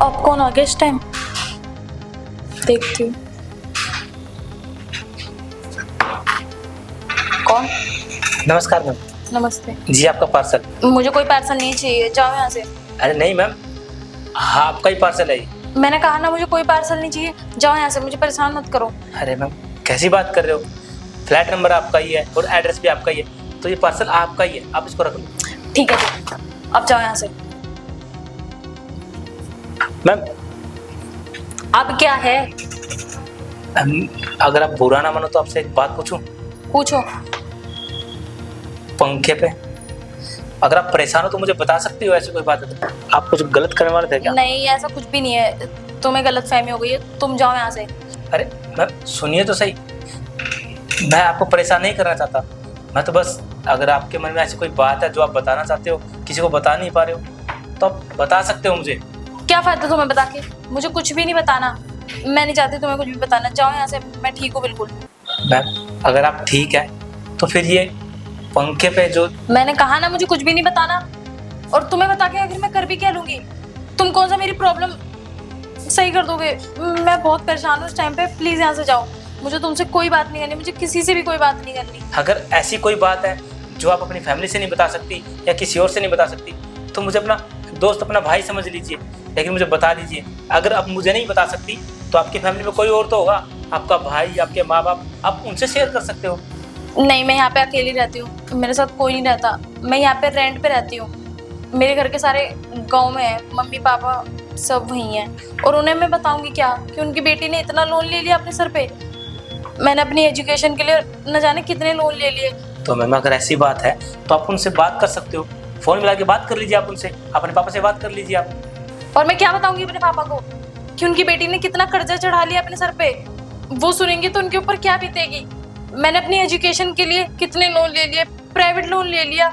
आप कौन आ गया इस टाइम? देखती हूँ कौन। नमस्कार मैम। नमस्ते। जी आपका पार्सल। मुझे कोई पार्सल नहीं चाहिए, जाओ यहाँ से। अरे नहीं मैम, हाँ आपका ही पार्सल है ये। मैंने कहा ना मुझे कोई पार्सल नहीं चाहिए, जाओ यहाँ से, मुझे परेशान मत करो। अरे मैम कैसी बात कर रहे हो, फ्लैट नंबर आपका ही है और एड्रेस भी आपका ही है, तो ये पार्सल आपका ही है, आप इसको रख लो। ठीक है, अब जाओ यहाँ से। मैम अब क्या है? अगर आप बुरा ना मानो तो आपसे एक बात पूछूं। पूछो। पंखे पे अगर आप परेशान हो तो मुझे बता सकती हो, ऐसी कोई बात है तो। आप कुछ गलत करने वाले थे क्या? नहीं, ऐसा कुछ भी नहीं है, तुम्हें गलतफहमी हो गई है, तुम जाओ यहाँ से। अरे मैम सुनिए तो सही, मैं आपको परेशान नहीं करना चाहता, मैं तो बस अगर आपके मन में ऐसी कोई बात है जो आप बताना चाहते हो, किसी को बता नहीं पा रहे हो, तो आप बता सकते हो मुझे। क्या फायदा तुम्हें बता के? मुझे कुछ भी नहीं बताना, मैं नहीं चाहती तुम्हें कुछ भी बताना, जाओ यहाँ से, मैं ठीक हूँ बिल्कुल। मैम अगर आप ठीक है तो फिर ये पंखे पे जो मैंने कहा ना मुझे कुछ भी नहीं बताना, और तुम्हें बता के आखिर मैं कर भी क्या लूंगी? तुम कौन सा मेरी प्रॉब्लम सही कर दोगे? मैं बहुत परेशान हूँ इस टाइम पे, प्लीज यहाँ से जाओ, मुझे तुमसे कोई बात नहीं करनी, मुझे किसी से भी कोई बात नहीं करनी। अगर ऐसी कोई बात है जो आप अपनी फैमिली से नहीं बता सकती या किसी और से नहीं बता सकती तो मुझे अपना दोस्त, अपना भाई समझ लीजिए, लेकिन मुझे बता दीजिए। अगर आप मुझे नहीं बता सकती तो आपकी फैमिली में कोई और तो होगा, आपका भाई, आपके माँ बाप, आप उनसे शेयर कर सकते हो। नहीं, मैं यहाँ पे अकेली रहती हूँ, मेरे साथ कोई नहीं रहता, मैं यहाँ पे रेंट पे रहती हूँ, मेरे घर के सारे गांव में है, मम्मी पापा सब वहीं हैं, और उन्हें मैं बताऊंगी क्या कि उनकी बेटी ने इतना लोन ले लिया अपने सर पे? मैंने अपनी एजुकेशन के लिए न जाने कितने लोन ले लिए। तो मैम अगर ऐसी बात है तो आप उनसे बात कर सकते हो, फोन मिला के बात कर लीजिए, आप उनसे, अपने पापा से बात कर लीजिए आप। और मैं क्या बताऊंगी अपने पापा को कि उनकी बेटी ने कितना कर्जा चढ़ा लिया अपने सर पे? वो सुनेंगे तो उनके ऊपर क्या बीतेगी? मैंने अपनी एजुकेशन के लिए कितने लोन ले लिए, प्राइवेट लोन ले लिया,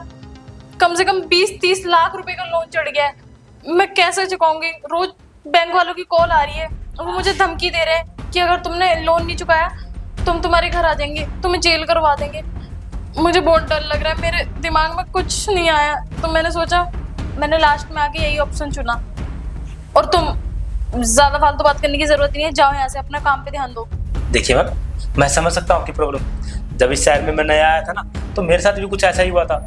कम से कम 20-30 लाख रुपए का लोन चढ़ गया है, मैं कैसे चुकाऊंगी? रोज बैंक वालों की कॉल आ रही है, वो मुझे धमकी दे रहे हैं कि अगर तुमने लोन नहीं चुकाया तुम्हारे घर आ जाएंगे, तुम्हें जेल करवा देंगे। मुझे बहुत डर लग रहा है, मेरे दिमाग में कुछ नहीं आया, तो मैंने सोचा, मैंने लास्ट में आके यही ऑप्शन चुना। और तुम ज्यादा फालतू बात करने की जरूरत नहीं है, जाओ यहाँ से, अपना काम पे ध्यान दो। देखिए मैम मैं समझ सकता हूँ आपकी प्रॉब्लम, जब इस शहर में मैं नया आया था ना तो मेरे साथ भी कुछ ऐसा ही हुआ था,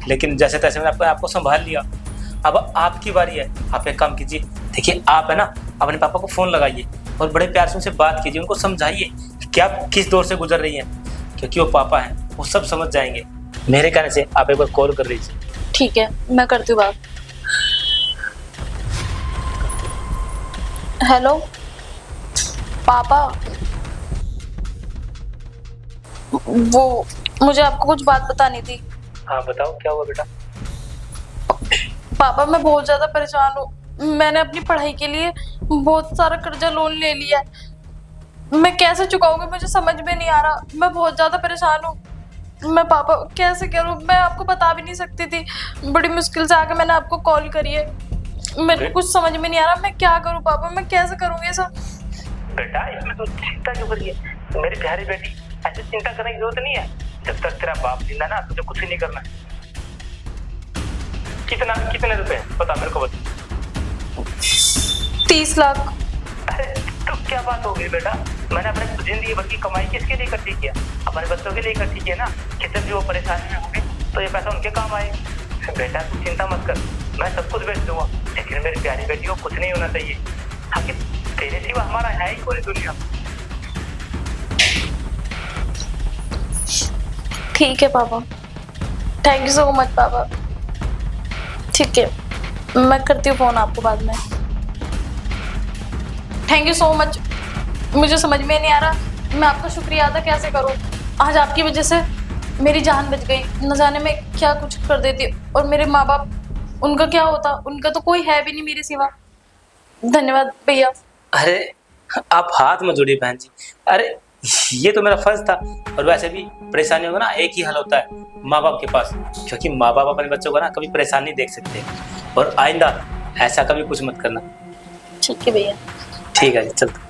लेकिन जैसे तैसे मैंने आपको संभाल लिया। अब आपकी बारी है, आप एक काम कीजिए, देखिए आप है ना, अपने पापा को फ़ोन लगाइए और बड़े प्यार से उनसे बात कीजिए, उनको समझाइए कि आप किस दौर से गुजर रही हैं, क्योंकि वो पापा हैं, वो सब समझ जाएंगे। मेरे कहने से आप एक बार कॉल कर लीजिए। ठीक है, मैं करती हूँ बात। हेलो पापा, वो मुझे आपको कुछ बात बतानी थी। हाँ बताओ क्या हुआ बेटा। पापा मैं बहुत ज्यादा परेशान हूँ, मैंने अपनी पढ़ाई के लिए बहुत सारा कर्जा लोन ले लिया है, मैं कैसे चुकाऊंगी मुझे समझ में नहीं आ रहा, मैं बहुत ज्यादा परेशान हूँ। मैं पापा कैसे करूँ, मैं आपको बता भी नहीं सकती थी, बड़ी मुश्किल से आके मैंने आपको कॉल करी है, मेरे को कुछ समझ में नहीं आ रहा, मैं क्या करूँ पापा, मैं कैसे करूँगी सब? बेटा इसमें तो चिंता क्यों करिए, मेरी प्यारी बेटी, ऐसे चिंता करने की जरूरत नहीं है, जब तक तेरा बाप जिंदा ना तुझे कुछ नहीं करना है। कितने रुपए बता मेरे को, बता। 30 लाख। अरे तो क्या बात हो गई बेटा, मैंने अपने जिंदगी भर की कमाई किसके लिए इकट्ठी किया? अपने बच्चों के लिए इकट्ठी किया ना, कि जब भी वो परेशानी में होंगे तो ये पैसा उनके काम आए। बेटा तू चिंता मत कर, मैं सब कुछ बेच दूंगा, लेकिन मेरी प्यारी बेटी को कुछ नहीं होना चाहिए। आखिर तेरे सिवा हमारा है ही पूरी दुनिया। ठीक है पापा, थैंक यू सो मच पापा। ठीक है, मैं करती हूँ फोन आपको बाद में। थैंक यू सो मच, मुझे समझ में नहीं आ रहा मैं आपका शुक्रिया अदा कैसे करूँ, आज आपकी वजह से मेरी जान बच गई, न जाने मैं क्या कुछ कर देती, और मेरे माँ बाप, उनका क्या होता, उनका तो कोई है भी नहीं मेरे सिवा। धन्यवाद भैया। अरे आप हाथ में जोड़िए बहन जी, अरे ये तो मेरा फर्ज था, और वैसे भी परेशानियों का ना एक ही हल होता है, माँ बाप के पास, क्योंकि माँ बाप अपने बच्चों को ना कभी परेशान नहीं देख सकते, और आइंदा ऐसा कभी कुछ मत करना। ठीक है भैया। ठीक है चलते।